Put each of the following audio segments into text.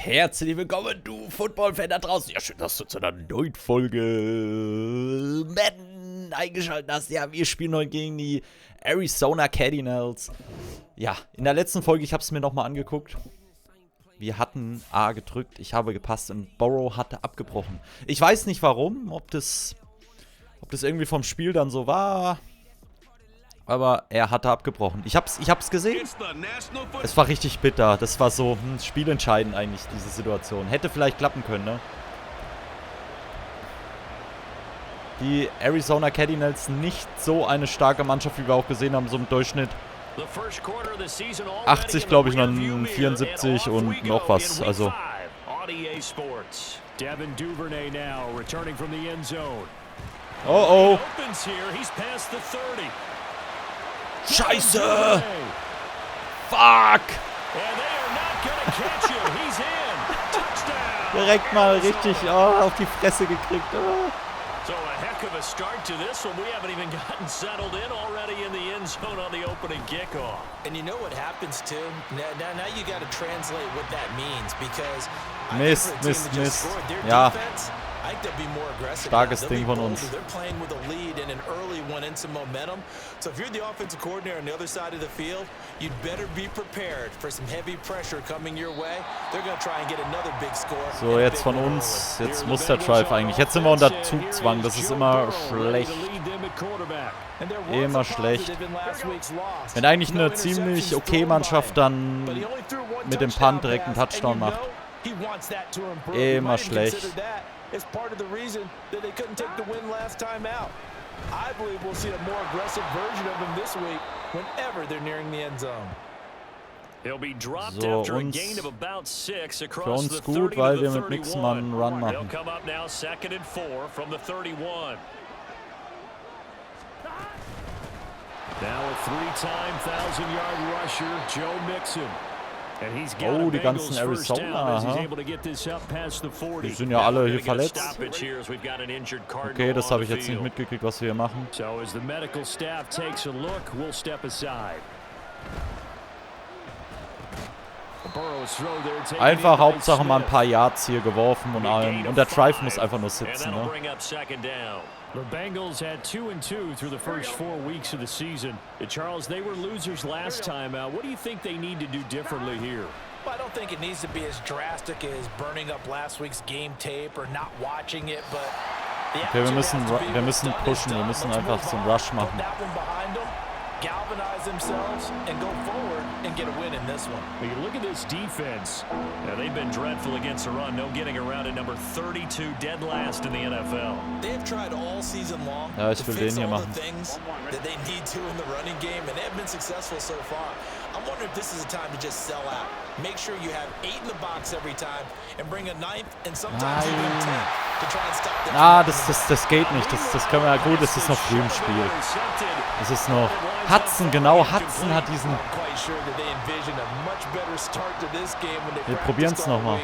herzlich willkommen, du Football-Fan da draußen. Ja, schön, dass du zu einer neuen Folge Madden eingeschaltet hast. Ja, wir spielen heute gegen die Arizona Cardinals. Ja, in der letzten Folge, ich habe es mir nochmal angeguckt. Wir hatten A gedrückt, ich habe gepasst und Burrow hatte abgebrochen. Ich weiß nicht warum, ob das irgendwie vom Spiel dann so war. Aber er hatte abgebrochen. Ich hab's gesehen. Es war richtig bitter. Das war so spielentscheidend eigentlich, diese Situation. Hätte vielleicht klappen können, ne? Die Arizona Cardinals nicht so eine starke Mannschaft, wie wir auch gesehen haben, so im Durchschnitt. 80, glaube ich, dann 74 und noch was. Also. Oh oh. Scheiße! Fuck! Direkt mal richtig auf die Fresse gekriegt. So a heck of a start to this one. We haven't even gotten settled in already in the end zone on the opening kickoff. And you know what happens too? Now you got to translate what that means because Mist. Ja. Starkes Ding von uns. They're playing with a lead and an early one and some momentum. So if you're the offensive coordinator on the other side of the field, you'd better be prepared for some heavy pressure coming your way. They're going to try and get another big score. So, jetzt von uns. Jetzt muss der Drive eigentlich. Jetzt sind wir unter Zugzwang. Das ist immer schlecht. Immer schlecht. Wenn eigentlich eine ziemlich okay Mannschaft dann mit dem Punt direkt einen Touchdown macht. Immer schlecht. It's part of the reason that they couldn't take the win last time out. I believe we'll see a more aggressive version of him this week whenever they're nearing the end zone. He'll be dropped after a gain of about 6 für across uns the gut, 30 weil to wir the mit nix 31. mal einen Run He'll machen. come up now 2nd and 4 from the 31. Now a 3-time 1,000-yard rusher, Joe Mixon. Oh, die ganzen Arizona, die sind ja alle hier verletzt. Okay, das habe ich jetzt nicht mitgekriegt, was wir hier machen. Einfach Hauptsache mal ein paar Yards hier geworfen und allem. Und der Drive muss einfach nur sitzen, ne? The Bengals had 2-2 through the first 4 weeks of the season. Charles, they were losers last time out. What do you think they need to do differently here? Well, I don't think it needs to be as drastic as burning up last week's game tape or not watching it, but okay, wir müssen pushen, wir müssen einfach so einen Rush machen. Galvanize themselves and go forward and get a win in this one. Well, you look at this defense. Now, they've been dreadful against the run. No getting around at number 32, dead last in the NFL. They've tried all season long Ja, ich to will fix den hier all machen. the things that they need to in the running game, and they've been successful so far. I'm wondering if this is a time to just sell out. Make sure you have 8 in the box every time and bring a 9th and sometimes even 10 to try and stop them. Ah, das geht nicht. Das können wir ja gut. Es ist noch früh im Spiel. Es ist noch Hudson, genau. Hudson hat diesen. Wir probieren es nochmal.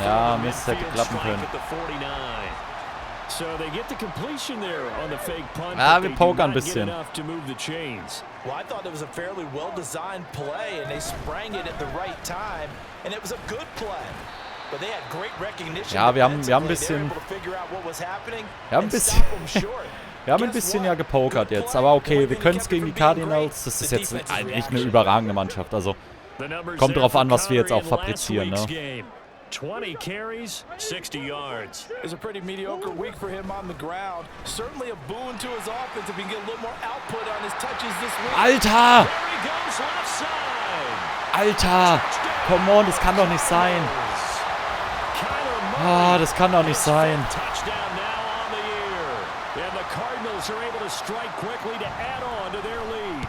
Ja, Mist, hätte klappen können. Ja, wir pokern ein bisschen. Well, I thought it was a fairly well-designed play, and they sprang it at the right time, and it was a good play. But they had great recognition. Ja, wir haben ein bisschen. Wir haben ein bisschen ja gepokert jetzt, aber okay, wir können es gegen die Cardinals. Das ist jetzt eigentlich eine überragende Mannschaft. Also kommt drauf an, was wir jetzt auch fabrizieren, ne? 20 carries, 60 yards. It's a pretty mediocre week for him on the ground. Certainly a boon to his offense if he can get a little more output on his touches this week. Alter! There he goes left side. Alter! Come on, das kann doch nicht sein. Ah, das kann doch nicht sein. Touchdown now on the year. And the Cardinals are able to strike quickly to add on to their lead.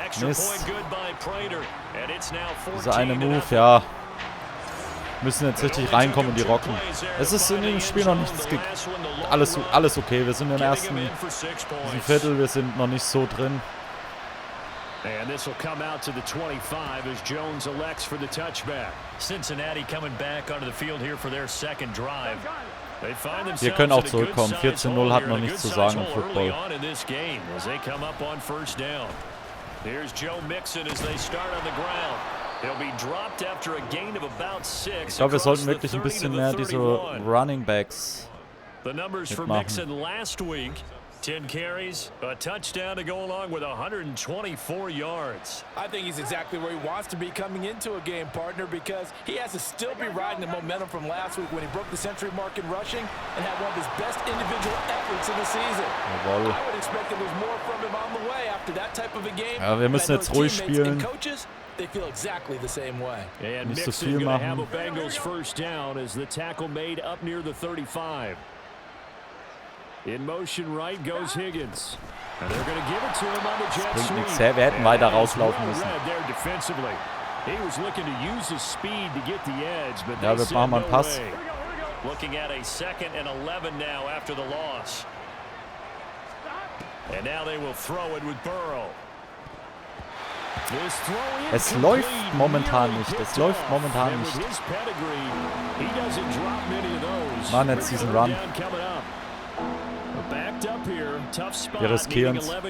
Extra point good by Prater. And it's now 14. Dieser eine Move, ja. Müssen jetzt richtig reinkommen und die rocken. Es ist in dem Spiel noch nichts alles okay. Wir sind im ersten Viertel, wir sind noch nicht so drin. And this will come out to the 25 as Jones elects for the touchback. Cincinnati coming back onto the field here for their second drive. Wir können auch zurückkommen. 14-0 hat noch nichts zu sagen im Football. Ich glaube, wir sollten wirklich ein bisschen mehr diese Running Backs mitmachen. 10 carries, a touchdown to go along with 124 yards. I think he's exactly where he wants to be coming into a game, partner, because he has to still be riding the momentum from last week when he broke the century mark in rushing and had one of his best individual efforts in the season. Jawohl. I would expect that there's more from him on the way after that type of a game. Ja, wir müssen jetzt ruhig spielen. They feel exactly the same way. And nicht so viel Mixon have machen. a Bengals first down as the tackle made up near the 35. In motion right goes Higgins. And they're going to give it to him on the jet Bringt sweep. nichts her, wir hätten weiter rauslaufen müssen. There defensively. He was looking to use his speed to get the edge, but Ja, they wir said machen mal no einen Pass. way. Looking at a 2nd and 11 now after the loss. And now they will throw it with Burrow. Es läuft momentan nicht. Es läuft momentan nicht. Machen jetzt diesen Run. Wir riskieren es. And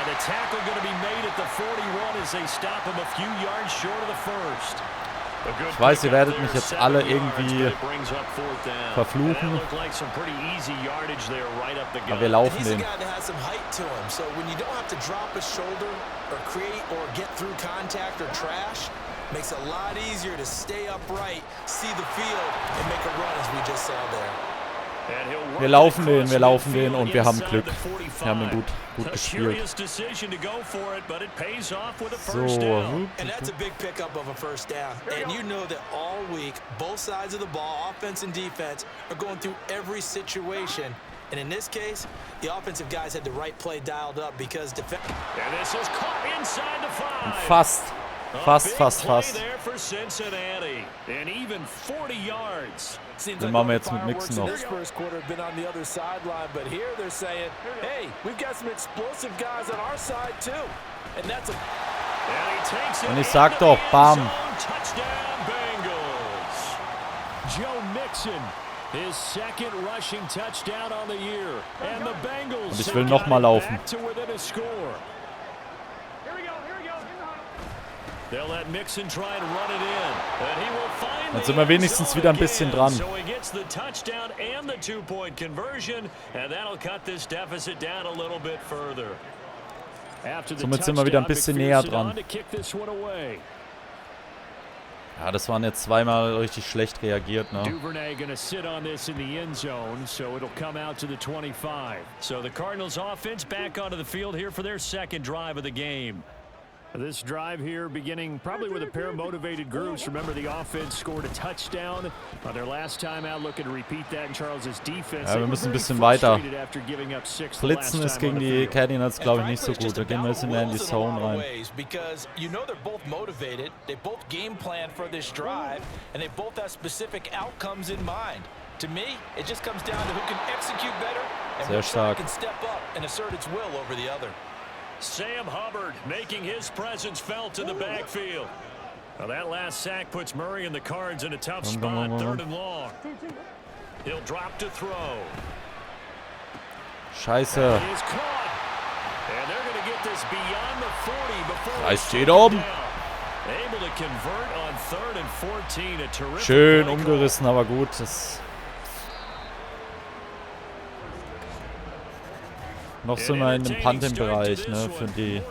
a tackle going to be made at the 41 as they stop him a few yards short of the first. Ich weiß, ihr werdet mich jetzt alle irgendwie verfluchen. Aber wir laufen den. Makes it a lot easier to stay upright, see the field, and make a run as we just saw there. Wir laufen den und wir haben Glück. Wir haben ihn gut gespielt. So. And that's a big pickup of a first down. And you know that all week, both sides of the ball, offense and defense, are going through every situation. And in this case, the offensive guys had the right play dialed up because defense. And this is caught inside the 5. Fast. There for Cincinnati. And even 40 yards. Den machen wir jetzt mit Mixon noch. This first quarter have been on the other sideline, but here they're saying, hey, we've got some explosive guys on our side too. And that's a Und ich sag doch, bam. Touchdown Bengals. Joe Mixon, his 2nd rushing touchdown on the year. And the Bengals Und ich will noch mal laufen. Dann sind wir wenigstens wieder ein bisschen dran. Somit sind wir wieder ein bisschen näher dran. Ja, das waren jetzt zweimal richtig schlecht reagiert, ne? Duvernay going to sit on this in the end zone, so it'll come out to the 25. So the Cardinals offense back onto the field here for their 2nd drive of the game. This drive here beginning probably with a pair of motivated groups. Remember, the offense scored a touchdown on their last time out, looking to repeat that in Charles's defense. Ja, wir müssen ein bisschen weiter. Blitzen ist gegen die Cardinals, glaube ich, nicht so gut. Da gehen wir jetzt mehr in die Zone rein. Because you know they're both motivated, they both game plan for this drive, and they both have specific outcomes in mind. To me, it just comes down to who can execute better and Sehr stark. can step up and assert its will over the other. Sam Hubbard making his presence felt in the backfield. Now that last sack puts Murray and the Cards in a tough spot, 3rd and long. He'll drop to throw. Scheiße. He is caught. And they're going to get this beyond the 40 before. Da steht oben. Able to convert on 3rd and 14. A terrific Schön play umgerissen, aber gut. Das noch sind wir in dem Punt-Bereich, ne, für die.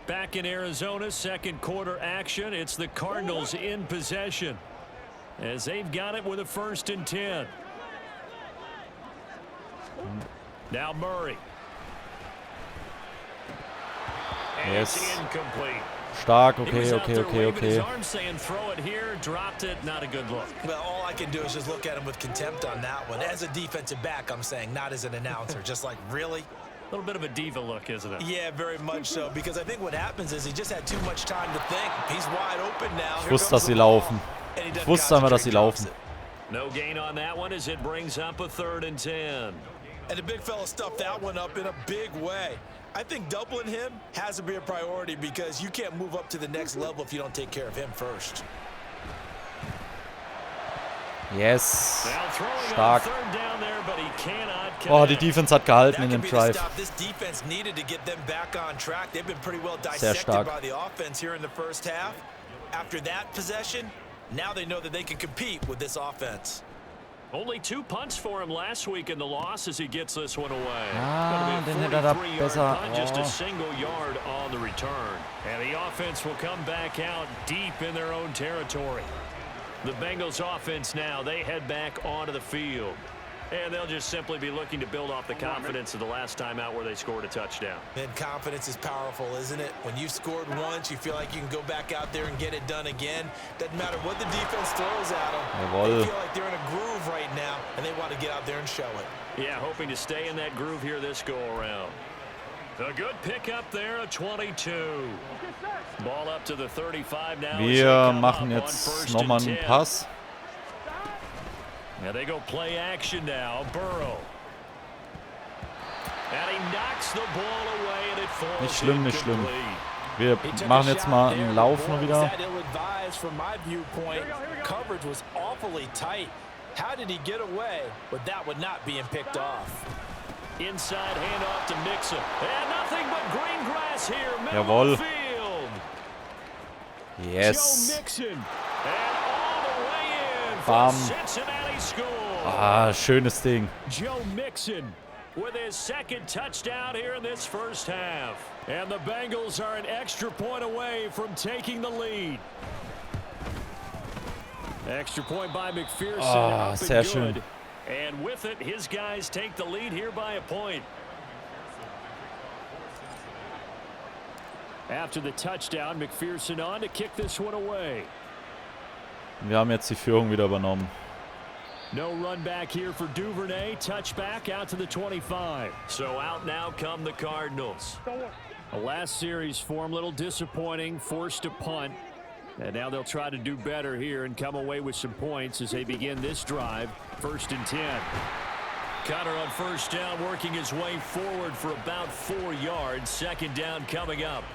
Back in Arizona, 2nd quarter action. It's the Cardinals in possession as they've got it with a 1st and 10. Now Murray. Yes. It's incomplete. Stark, okay. Well, all I can do is just look at him with contempt on that one. As a defensive back, I'm saying, not as an announcer. Just like, really? A little bit of a diva look, isn't it? Yeah, very much so. Because I think what happens is he just had too much time to think. He's wide open now. Ich wusste, dass sie laufen. Ich wusste einmal, dass sie laufen. No gain on that one as it brings up a 3rd and 10. And the big fella stuffed that one up in a big way. I think doubling him has to be a priority because you can't move up to the next level if you don't take care of him first. Yes. Stark. Oh, die Defense hat gehalten in dem Drive. Sehr stark. Only 2 punts for him last week in the loss as he gets this one away. Den hätte er da besser. Just a single yard on the return. And the offense will come back out deep in their own territory. The Bengals offense now, they head back onto the field. And they'll just simply be looking to build off the confidence of the last time out where they scored a touchdown. And confidence is powerful, isn't it? When you've scored once, you feel like you can go back out there and get it done again. Doesn't matter what the defense throws at them. They feel like they're in a groove right now, and they want to get out there and show it. Yeah, hoping to stay in that groove here this go-around. A good pickup there, a 22. Ball up to the 35 now. Wir machen jetzt nochmal einen Pass. Now they go play action now. Burrow. And he knocks the ball away and it falls. Nicht schlimm, nicht schlimm. Wir machen jetzt mal einen Lauf nur wieder. Coverage was awfully tight. How did he get away with that one not being picked off? Inside handoff to Mixon. And nothing but green grass here. Jawohl. Field. Yes. Joe Mixon. And all the way in for Bam. Cincinnati score. Ah, schönes Ding. Joe Mixon with his second touchdown here in this first half. And the Bengals are an extra point away from taking the lead. Extra point by McPherson. Ah, sehr schön. And with it, his guys take the lead here by a point. After the touchdown, McPherson on to kick this one away. Wir haben jetzt die Führung wieder übernommen. No run back here for Duvernay. Touchback out to the 25. So out now come the Cardinals. The last series for him, a little disappointing, forced to punt. And now they'll try to do better here and come away with some points as they begin this drive. 1st and 10. Cutter on first down, working his way forward for about 4 yards. 2nd down coming up.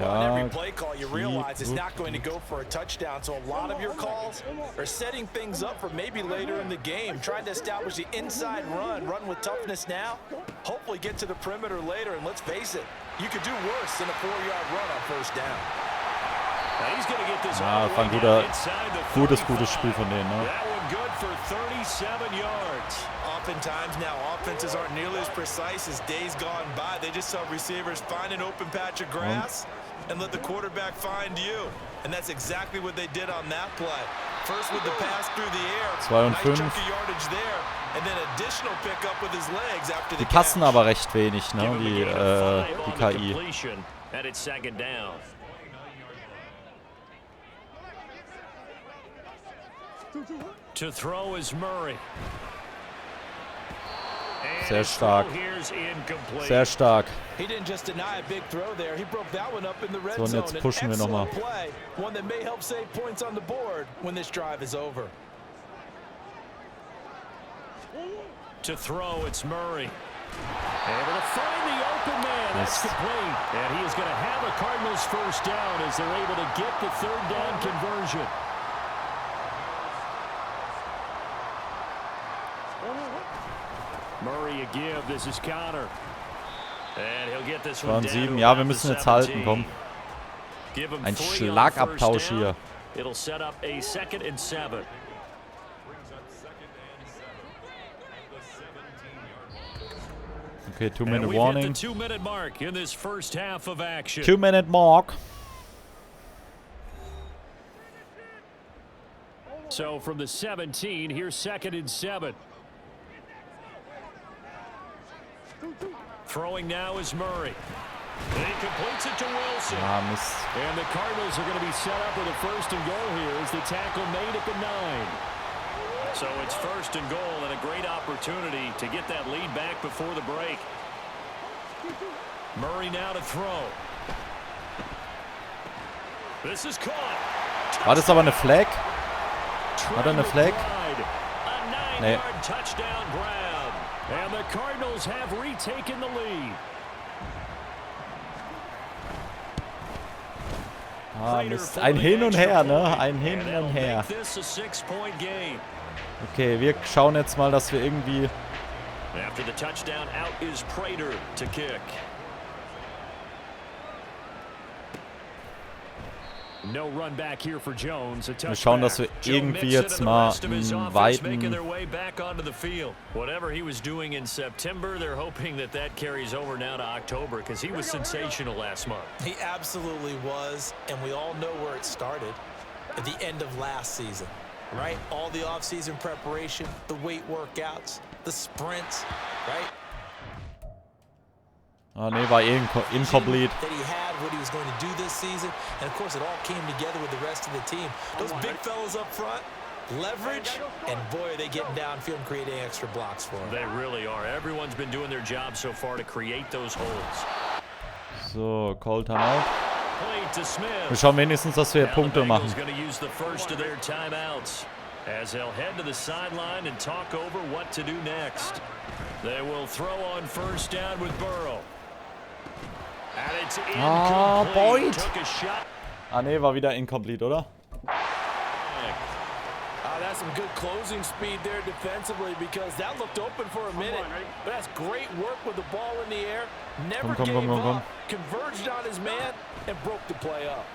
On every play call, you realize it's not going to go for a touchdown. So a lot of your calls are setting things up for maybe later in the game. Trying to establish the inside run with toughness now. Hopefully get to the perimeter later. And let's face it, you could do worse than a 4-yard run on first down. Ja, war ein gutes Spiel von denen, ne? Good for 37 yards. Oftentimes now offenses aren't nearly as precise as days gone by. They just saw receivers find an open patch of grass and let the quarterback find you. And that's exactly what they did on that play. First with the pass through the air. 2 und 5. Nice chunk of yardage there. And then additional pickup with his legs after the Die passen aber recht wenig, ne? Die KI. And it's 2nd down. To throw is Murray. Sehr stark. Sehr stark. So, und jetzt pushen wir nochmal. To throw, it's Murray. Able to find the open man. That's complete. And he is going to have a Cardinals first down as they're able to get the 3rd down conversion. Murray a give. This is Connor. And he'll get this one down. 7. Ja, wir müssen jetzt halten, komm. Ein Schlagabtausch hier. It'll set up a 2nd and 7. Okay, 2-minute warning. 2-minute mark in this first half of action. 2-minute mark. So from the 17, here's 2nd and 7. Throwing now is Murray. And he completes it to Wilson. Ah, Mist. And the Cardinals are going to be set up with a 1st and goal here as the tackle made at the 9. So it's 1st and goal and a great opportunity to get that lead back before the break. Murray now to throw. This is caught. War das aber eine Flag? Hat er eine Flag? Nee. Touchdown grab. And the Cardinals have retaken the lead. Ah, Mist. Ein Hin und Her, ne? Ein Hin und Her. Okay, wir schauen jetzt mal, dass wir irgendwie... After the touchdown, out is Prater to kick. No run back here for Jones. Wir schauen, dass wir irgendwie jetzt mal einen weiten... Whatever he was doing in September, they're hoping that carries over now to October because he was sensational last month. He absolutely was, and we all know where it started at the end of last season, right? All the off-season preparation, the weight workouts, the sprints, right? Ah, nee, war eh incomplete. That he had what he was going to do this season, and of course it all came together with the rest of the team. Those big fellas up front, leverage, and boy are they getting downfield and creating extra blocks for him. They really are. Everyone's been doing their job so far to create those holes. So, Call Timeout. Wir schauen wenigstens, dass wir Punkte machen. As they'll head to the sideline and talk over what to do next. They will throw on first down with Burrow. And it's incomplete. Boyd. Took a shot. Ah, nee, war wieder incomplete, oder? That's some good closing speed there defensively because that looked open for a minute. But that's great work with the ball in the air. Never gave up. Converged on his man and broke the play up.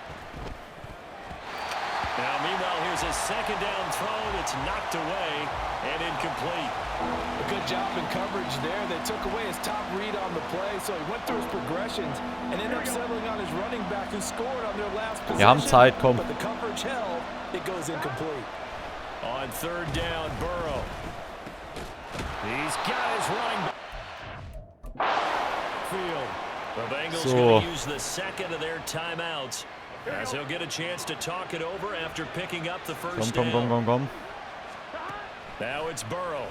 Now, meanwhile, here's a second down throw that's knocked away and incomplete. A good job in coverage there. They took away his top read on the play, so he went through his progressions and ended up settling on his running back who scored on their last possession. Wir haben Zeit, komm. But the coverage held. It goes incomplete. On third down, Burrow. He's got his running back. Field. The Bengals going to use the second of their timeouts. As he'll get a chance to talk it over after picking up the first down. Komm. Now it's Burrow.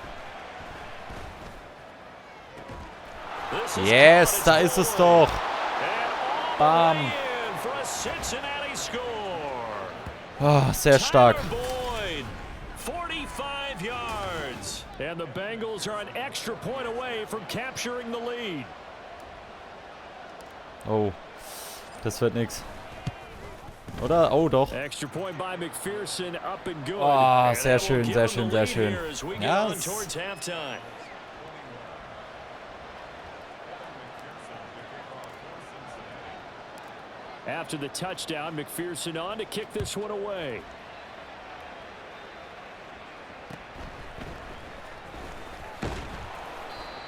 Yes, da ist es doch. Bam. Ah, sehr stark. 45 yards. And the Bengals are an extra point away from capturing the lead. Oh, das wird nix. Oder? Oh, doch. Oh, sehr schön, sehr schön, sehr schön. Ja. After the touchdown, McPherson on to kick this one away.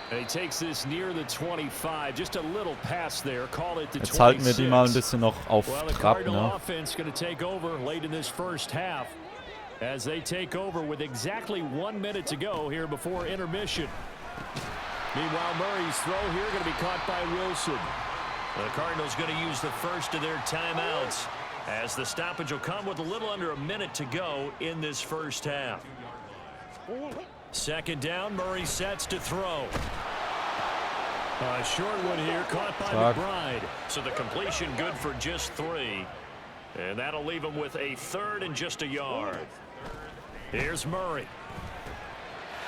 He takes this near the 25, just a little pass there. Call it the 26. Jetzt halten wir die mal ein bisschen noch auf Trab, ne? Offense going to take over late in this first half as they take over with exactly 1 minute to go here before intermission. Meanwhile, Murray's throw here going to be caught by Wilson. The Cardinals going to use the first of their timeouts as the stoppage will come with a little under a minute to go in this first half. Second down, Murray sets to throw. A short one here, caught by McBride. So the completion good for just 3. And that'll leave him with a third and just a yard. Here's Murray.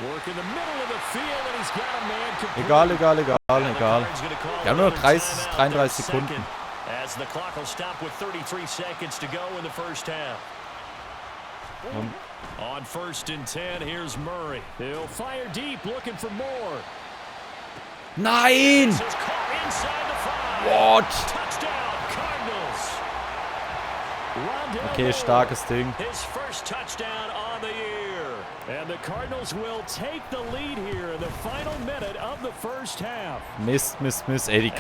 Work in the middle of the field, and he's got a man complete. Egal. Wir haben nur noch 33 Sekunden. As the clock will stop with 33 seconds to go in the first half. On first and 10, here's Murray. He'll fire deep, looking for more. Nein! What? Touchdown, Cardinals. Okay, starkes Ding. His first touchdown on the year. And the Cardinals will take the lead here in the final minute of the first half. Mist. Ey, die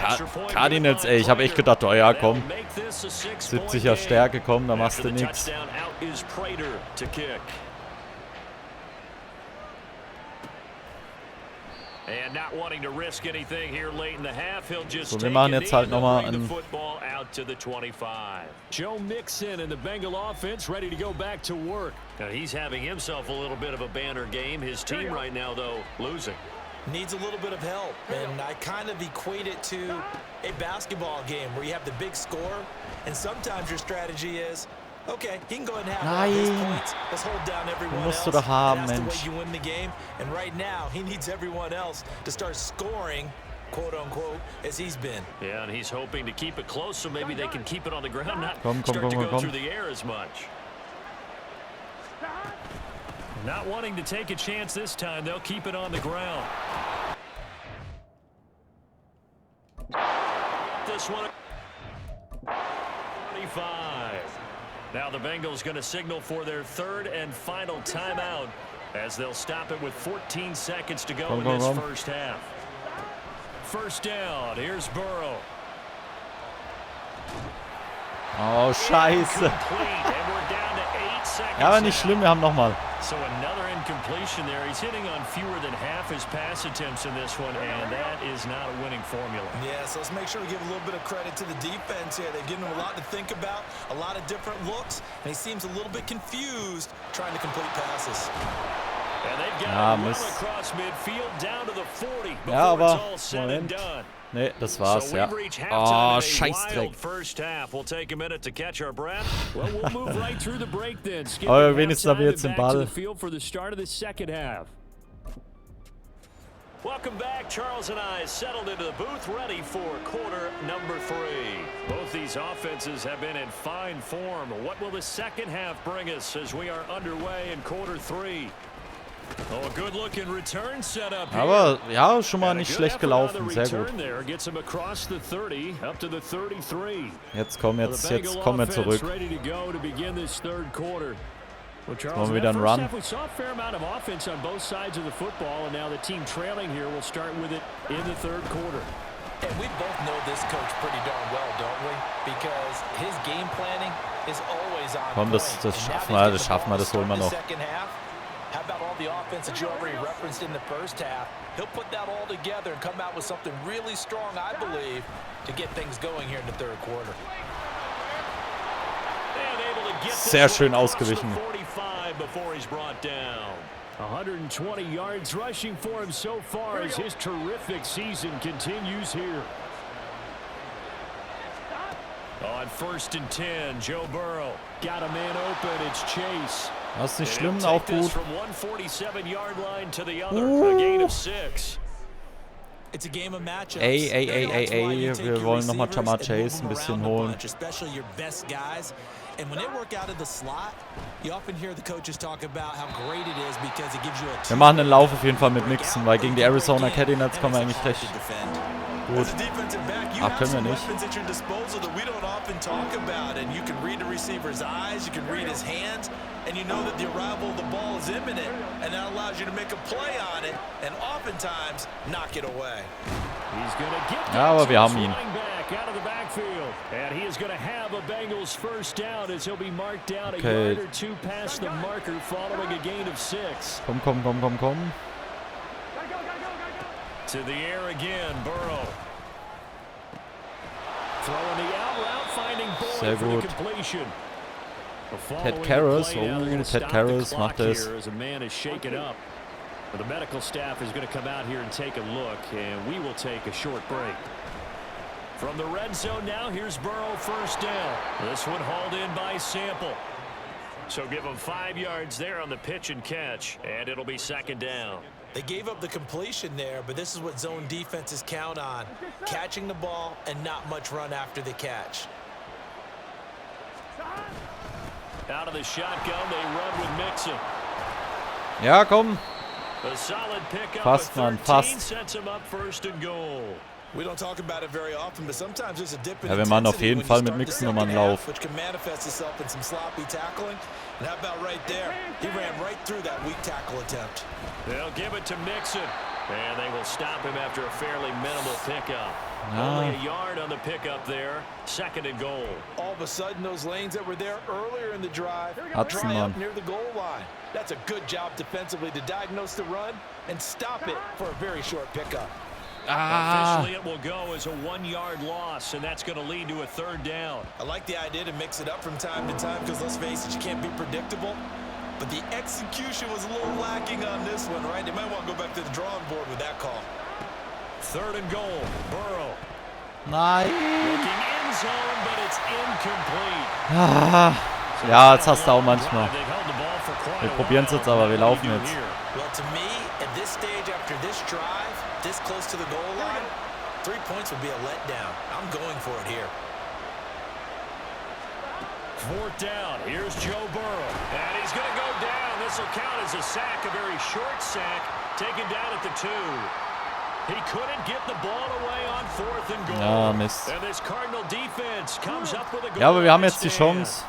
Cardinals, ey, ich habe echt gedacht, oh ja, komm. 70er Stärke, komm, da machst du nix. So, wir machen jetzt halt nochmal einen... Joe Mixon and the Bengal offense ready to go back to work. Now he's having himself a little bit of a banner game. His team right now, though, losing. Needs a little bit of help, and I kind of equate it to a basketball game where you have the big score, and sometimes your strategy is, okay, he can go ahead and have all his points. Let's hold down everyone else. Musst du doch haben, That's the Mensch. way you win the game. And right now, he needs everyone else to start scoring quote unquote, as he's been. Yeah, and he's hoping to keep it close so maybe they can keep it on the ground, not start to go through the air as much. Not wanting to take a chance this time, they'll keep it on the ground. This one, 25. Now the Bengals going to signal for their third and final timeout as they'll stop it with 14 seconds to go in this first half. First down, here's Burrow. Oh, scheiße. Ja, aber nicht schlimm, wir haben nochmal. So another incompletion there. He's hitting on fewer than half his pass attempts in this one, and that is not a winning formula. Yeah, so let's make sure we give a little bit of credit to the defense here. They've given him a lot to think about, a lot of different looks, and he seems a little bit confused trying to complete passes. And they've got him across midfield down to the 40 before it's all said and done. Nee, das war's, ja. Oh, Scheißdreck. Aber wenigstens haben wir jetzt den Ball. Welcome back. Charles and I settled into the booth, ready for quarter number 3. Both these offenses have been in fine form. What will the second half bring us as we are underway in quarter 3? Oh, a good-looking return setup here. Aber ja, schon mal nicht schlecht gelaufen, sehr gut. Jetzt kommen wir zurück. Jetzt machen wir wieder einen Run. And we both know this coach pretty darn well, don't we? Because his game planning is always on Komm, das schaffen wir, das holen wir noch. How about all the offense that you already referenced in the first half? He'll put that all together and come out with something really strong, I believe, to get things going here in the third quarter. Sehr schön ausgewichen. 120 yards rushing for him so far as his terrific season continues here. On 1st and 10, Joe Burrow got a man open. It's Chase. Das ist nicht schlimm, auch gut. Ey, wir wollen nochmal Jamar Chase ein bisschen holen. Wir machen den Lauf auf jeden Fall mit Mixen, weil gegen die Arizona Cardinals kommen wir eigentlich recht gut. Ach, können wir nicht. And you know that the arrival of the ball is imminent, and that allows you to make a play on it, and oftentimes knock it away. He's going to get ja, aber wir haben ihn. Out of the backfield, and he is going to have a Bengals first down as he'll be marked down a yard or two past the marker following a gain of 6. Komm. To the air again, Burrow. Throwing the out route, finding Boyd for the completion. Ted Karras, Ted Karras macht es. The medical staff is going to come out here and take a look, and we will take a short break. From the red zone now, here's Burrow, first down. This one hauled in by Sample. So give him 5 yards there on the pitch and catch, and it'll be second down. They gave up the completion there, but this is what zone defenses count on. Catching the ball and not much run after the catch. Out of the shotgun, they run with Mixon. Ja, komm. A solid pickup. Fast, Mann, fast. Sets him up first and goal. We don't talk about it very often, but sometimes there's a dip in ja, wir machen auf jeden Fall mit Mixen nochmal einen Lauf. Which can manifest itself in some sloppy tackling. And how about right there? He ran right through that weak tackle attempt. They'll give it to Mixon. And they will stop him after a fairly minimal pickup. Only a yard on the pickup there. Second and goal. All of a sudden, those lanes that were there earlier in the drive dry up near the goal line. That's a good job defensively to diagnose the run and stop it for a very short pickup. Officially, it will go as a 1-yard loss, and that's going to lead to a third down. I like the idea to mix it up from time to time because, let's face it, you can't be predictable. But the execution was a little lacking on this one, right? They might want to go back to the drawing board with that call. Third and goal. Burrow. Nein. Looking in zone, but it's incomplete. Ja, das hast du auch manchmal. Wir probieren es jetzt, aber wir laufen jetzt. Well, to me, at this stage after this drive, this close to the goal line, 3 points would be a letdown. I'm going for it here. 4th down. Here's Joe Burrow. And he's going to go down. This will count as a sack, a very short sack, taken down at the 2. He couldn't get the ball away on 4th and goal. Ja, Mist. And this Cardinal defense comes up with a goal. Ja, aber wir haben jetzt die Chance.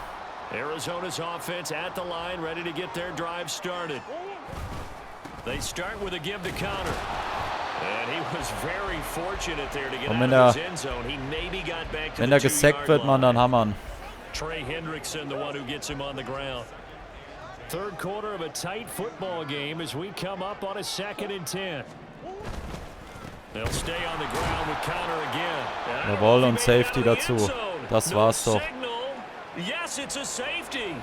Arizona's offense at the line, ready to get their drive started. They start with a give to counter. And he was very fortunate there to get out of his end zone. He maybe got back to wenn the er gesackt 2-yard wird, man, dann line. hammern. Trey Hendrickson, the one who gets him on the ground. 3rd quarter of a tight football game as we come up on a 2nd and 10. They'll stay on the ground with counter again. Jawohl, und Safety dazu. Das war's doch. Yes, it's a safety.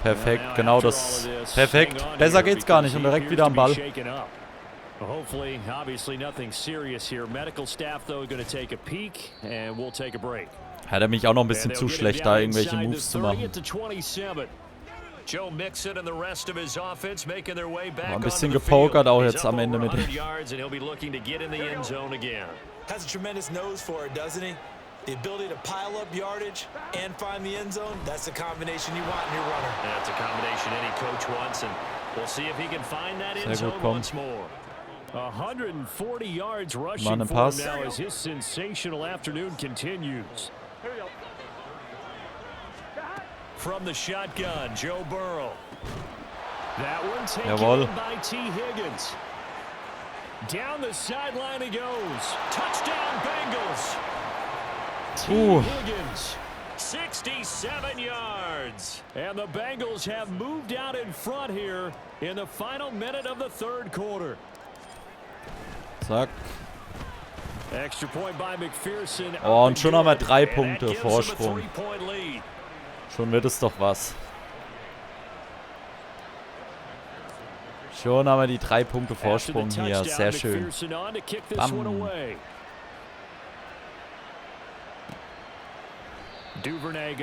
Perfekt, genau das. Perfekt. Besser geht's gar nicht und direkt wieder am Ball. Hopefully, obviously nothing serious here. Medical staff though going to take a peek and we'll take a break. Hat er mich auch noch ein bisschen zu schlecht, da irgendwelche Moves zu machen. Joe Mixon and the rest of his offense making their way back. Ein bisschen gepokert auch jetzt am Ende mit dem. Has a tremendous nose for it, doesn't he? The ability to pile up yardage and find the end zone, that's the combination you want in your runner. That's a combination any coach wants, and we'll see if he can find that end zone once more. 140 yards rushing for him now as his sensational afternoon continues. From the shotgun, Joe Burrow. That one taken by T. Higgins. Down the sideline he goes. Touchdown Bengals. T. Higgins, 67 yards. And the Bengals have moved out in front here in the final minute of the 3rd quarter. Zack. Extra point by McPherson. Oh, und schon haben wir 3 Punkte Vorsprung. Schon wird es doch was. Schon haben wir die 3 Punkte Vorsprung hier. Sehr schön. Bam.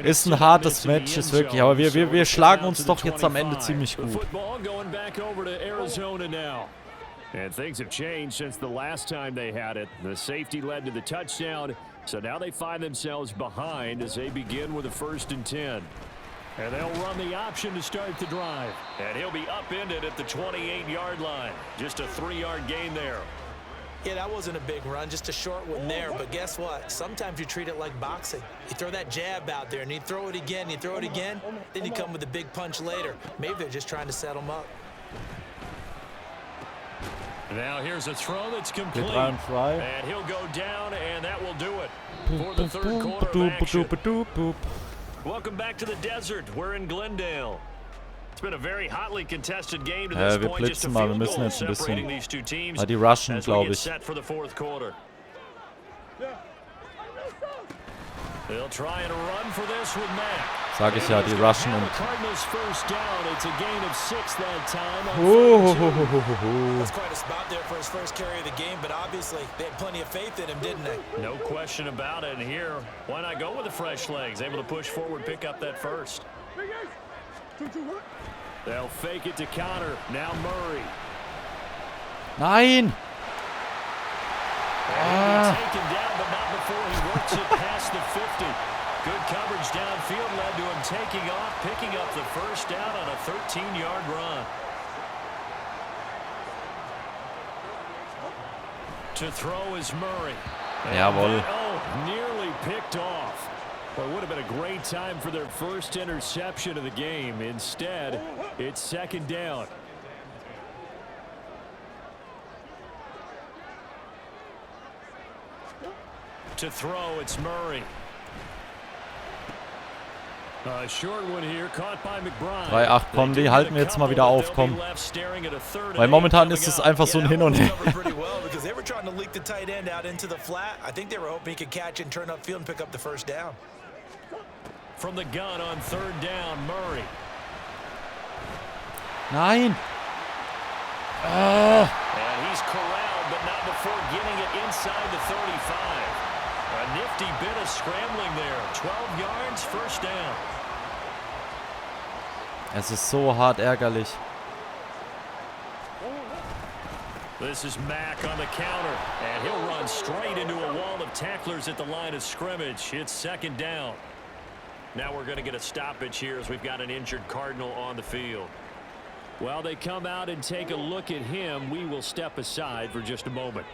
Ist ein hartes Match, ist wirklich. Aber wir schlagen uns doch jetzt am Ende ziemlich gut. And things have changed since the last time they had it. The safety led to the touchdown, so now they find themselves behind as they begin with a 1st and 10. And they'll run the option to start the drive. And he'll be upended at the 28-yard line. Just a 3-yard gain there. Yeah, that wasn't a big run, just a short one there. But guess what? Sometimes you treat it like boxing. You throw that jab out there, and you throw it again, you throw it again, then you come with a big punch later. Maybe they're just trying to set them up. Now here's a throw that's complete, and he'll go down, and that will do it for the 3rd quarter of action. Welcome back to the desert. We're in Glendale. It's been a very hotly contested game to this point. Just a field goal separating these two teams die rushen, as we get set for the 4th quarter. They'll try and run for this with Matt. Sag ich ja, die rushen und. That's quite a spot there for his first carry of the game, but obviously they had plenty of faith in him, didn't they? No question about it. And here, why not go with the fresh legs? Able to push forward, pick up that 1st. They'll fake it to counter. Now Murray. Nein! Taken down, but not before he works it past the 50. Good coverage downfield led to him taking off, picking up the 1st down on a 13-yard run. To throw is Murray. Jawohl. Nearly picked off. Well, it would have been a great time for their first interception of the game. Instead, it's 2nd down. To throw, it's Murray. Short one here, caught by McBride. 3-8, komm, die halten wir jetzt mal wieder auf, komm. Weil momentan ist es einfach so ein Hin und Her. From the gun on 3rd down, Murray. Nein! And he's corralled, but not before getting it inside the 35. A nifty bit of scrambling there. 12 yards, 1st down. Es ist so hart ärgerlich. This is Mack on the counter, and he'll run straight into a wall of tacklers at the line of scrimmage. It's second down. Now we're going to get a stoppage here as we've got an injured Cardinal on the field. While they come out and take a look at him, we will step aside for just a moment.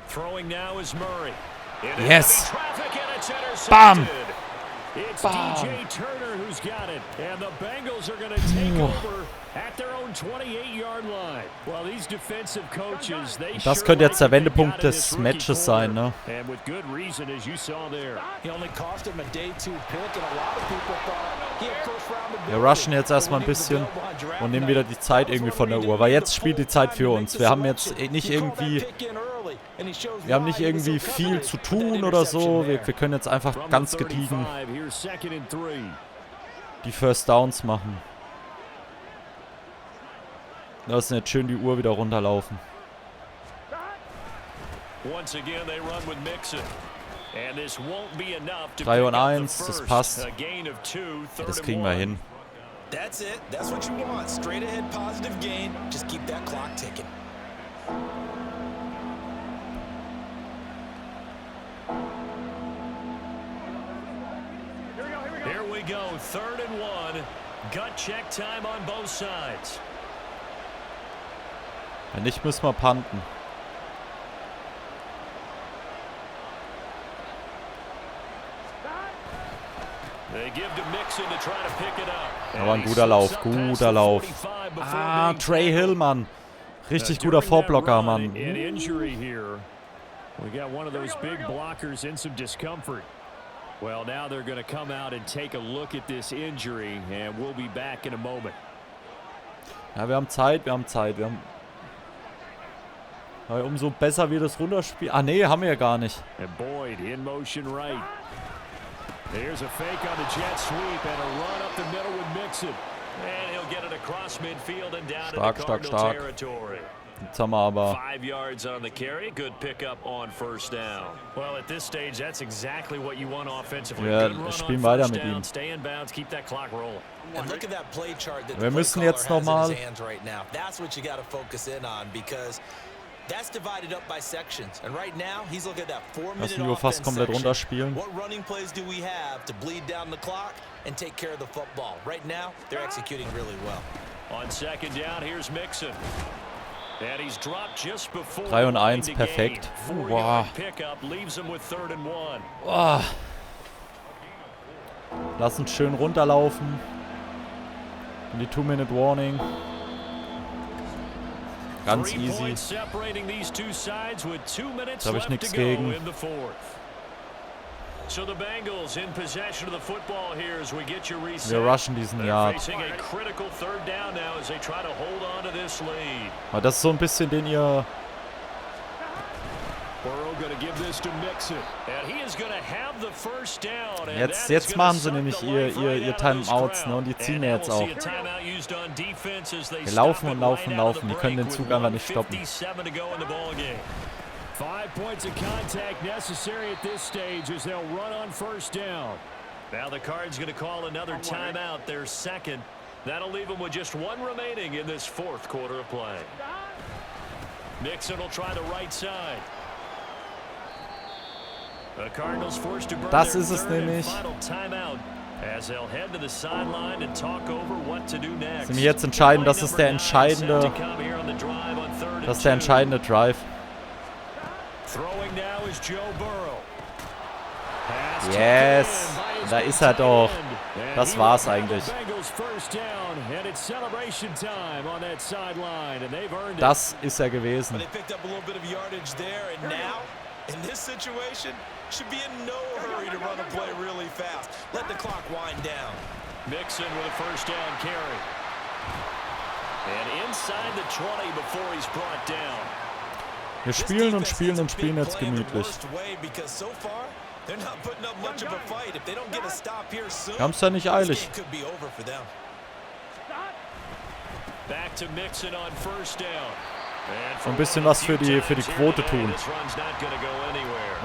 Throwing now is Murray. Yes. Bam. Bam. It's DJ Turner who's got it. And the Bengals are going to take over at their own 28-yard line. Well, these defensive coaches, they Das könnte jetzt der Wendepunkt des Matches sein, ne? And with good reason, as you saw there. He only cost him a day 2 pick, and a lot of people thought he had first round ability. Wir rushen jetzt erstmal ein bisschen und nehmen wieder die Zeit irgendwie von der Uhr, weil jetzt spielt die Zeit für uns. Wir haben jetzt nicht irgendwie viel zu tun oder so. Wir können jetzt einfach ganz gediegen die First Downs machen. Lassen jetzt schön die Uhr wieder runterlaufen. 3 und 1, das passt. Das kriegen wir hin. That's it. That's what you want. Straight ahead positive gain. Just keep that clock ticking. Here we go. 3rd and 1. Gut check time on both sides. Wenn nicht, müssen wir punten. Aber ein guter Lauf, guter Lauf. Ah, Trey Hill, Mann. Richtig guter Vorblocker, Mann. We got one of those big blockers in some discomfort. Well, now they're going to come out and take a look at this injury, and we'll be back in a moment. Ja, wir haben Zeit. Weil umso besser wir das runterspielen. Ah, nee, haben wir ja gar nicht. And Boyd in motion right. There's a fake on the jet sweep and a run up the middle with Mixon. And he'll get it across midfield and down into Cardinal territory. Jetzt haben wir aber 5 yards on the carry. Good pickup on first down. Well, at this stage, that's exactly what you want offensively. Wir spielen weiter mit ihm. Stay in bounds, keep that clock rolling. And look at that play chart that Wir müssen jetzt nochmal. That's what you got to focus in on because that's divided up by sections. And right now, he's looking at that 4-minute fast komplett runterspielen. What running plays do we have to bleed down the clock and take care of the football? Right now, they're executing really well. On second down, here's Mixon. And he's dropped just before 3 und 1, perfekt. Wow. Oh. Lass uns schön runterlaufen. In die 2-Minute Warning. Ganz easy. Da habe ich nichts gegen. Wir rushen diesen Yard. Aber das ist so ein bisschen den ihr... Jetzt machen sie nämlich ihr Timeouts, ne, und die ziehen ja jetzt auch. Wir laufen und laufen und laufen. Die können den Zug einfach nicht stoppen. 5 points of contact necessary at this stage as they'll run on first down. Now the Cards going to call another timeout, their second. That'll leave them with just 1 remaining in this 4th quarter of play. Mixon will try the right side. The Cardinals forced to burn Das their ist es nämlich. final timeout as they'll head to the sideline and talk over what to do next. Sie jetzt entscheiden, das ist der entscheidende Drive. Yes, da ist er doch. Das war's eigentlich. Das ist er gewesen. In this situation, should be in no hurry to run a play really fast. Let the clock wind down. Mixon with a first down carry. And inside the 20 before he's brought down. Wir spielen und spielen und spielen jetzt gemütlich. Wir haben es ja nicht eilig. Back to Mixon on first down. ein bisschen was für die Quote tun.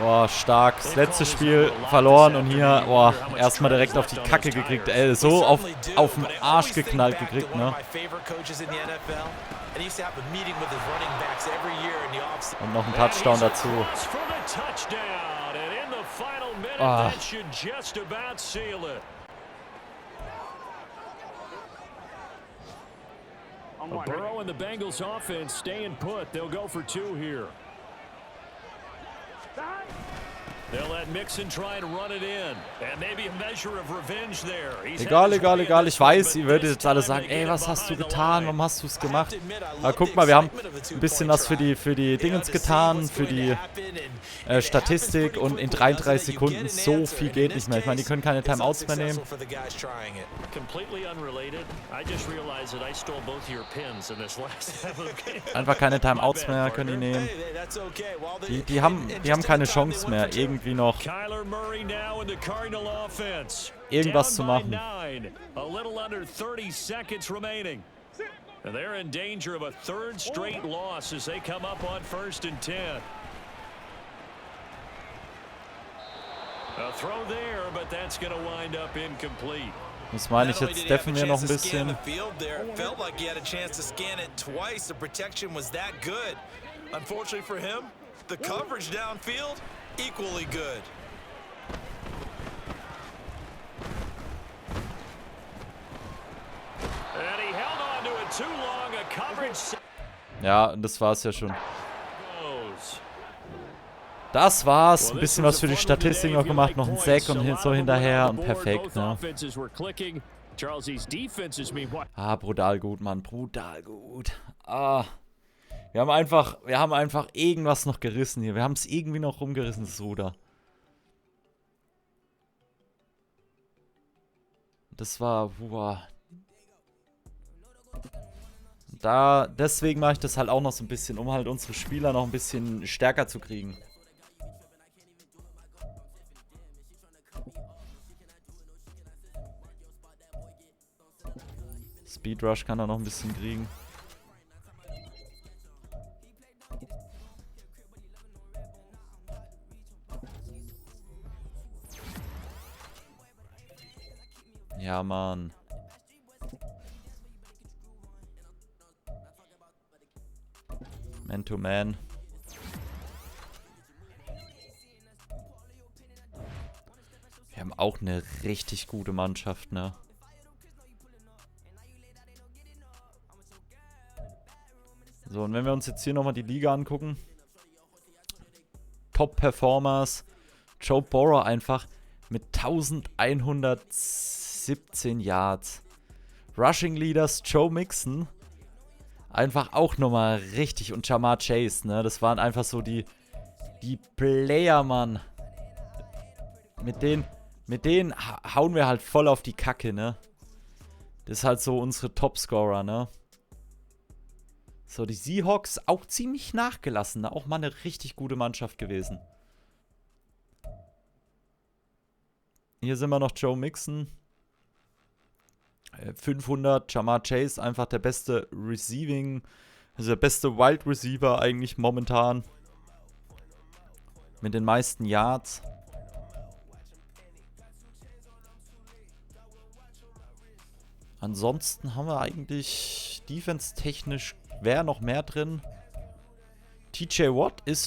Boah, stark. Das letzte Spiel verloren und hier, boah, erstmal direkt auf die Kacke gekriegt. Ey, so auf den Arsch geknallt gekriegt, ne? Und noch ein Touchdown dazu. Ah. Burrow and the Bengals offense staying put. They'll go for 2 here. They'll let Mixon try to run it in. And maybe a measure of revenge there. Egal. Ich weiß, ihr werdet jetzt alle sagen, ey, was hast du getan? Warum hast du es gemacht? Aber guck mal, wir haben ein bisschen was für die Dingens getan, für die Statistik und in 33 Sekunden so viel geht nicht mehr. Ich meine, die können keine Timeouts mehr nehmen. Einfach keine Timeouts mehr können die nehmen. Die haben keine Chance mehr, irgendwie noch irgendwas zu machen. They're in danger of a 3rd straight loss as they come up on 1st and 10. A throw there, but that's going to wind up incomplete. Das meine ich, jetzt deffen wir noch ein bisschen. Unfortunately for him, the coverage downfield equally good. And he held on to it too long. A coverage. Ja, das war's ja schon. Das war's. Ein bisschen was für die Statistik noch gemacht. Noch ein Sack und so hinterher. Und perfekt, ne? Ah, brutal gut, Mann. Brutal gut. Ah. Wir haben einfach irgendwas noch gerissen hier. Wir haben es irgendwie noch rumgerissen, das Ruder. Das war... Wow. Deswegen mache ich das halt auch noch so ein bisschen, um halt unsere Spieler noch ein bisschen stärker zu kriegen. Speed Rush kann er noch ein bisschen kriegen. Ja, Mann. Man-to-Man. Wir haben auch eine richtig gute Mannschaft, ne? So, und wenn wir uns jetzt hier nochmal die Liga angucken. Top-Performers. Joe Burrow einfach mit 1117 Yards. Rushing Leaders Joe Mixon. Einfach auch nochmal richtig. Und Jamar Chase, ne? Das waren einfach so die Player, Mann. Mit denen hauen wir halt voll auf die Kacke, ne? Das ist halt so unsere Topscorer, ne? So, die Seahawks auch ziemlich nachgelassen, ne? Auch mal eine richtig gute Mannschaft gewesen. Hier sind wir noch Joe Mixon. 500, Jamar Chase, einfach der beste Receiving, also der beste Wide Receiver eigentlich momentan. Mit den meisten Yards. Ansonsten haben wir eigentlich defense-technisch, wäre noch mehr drin. TJ Watt ist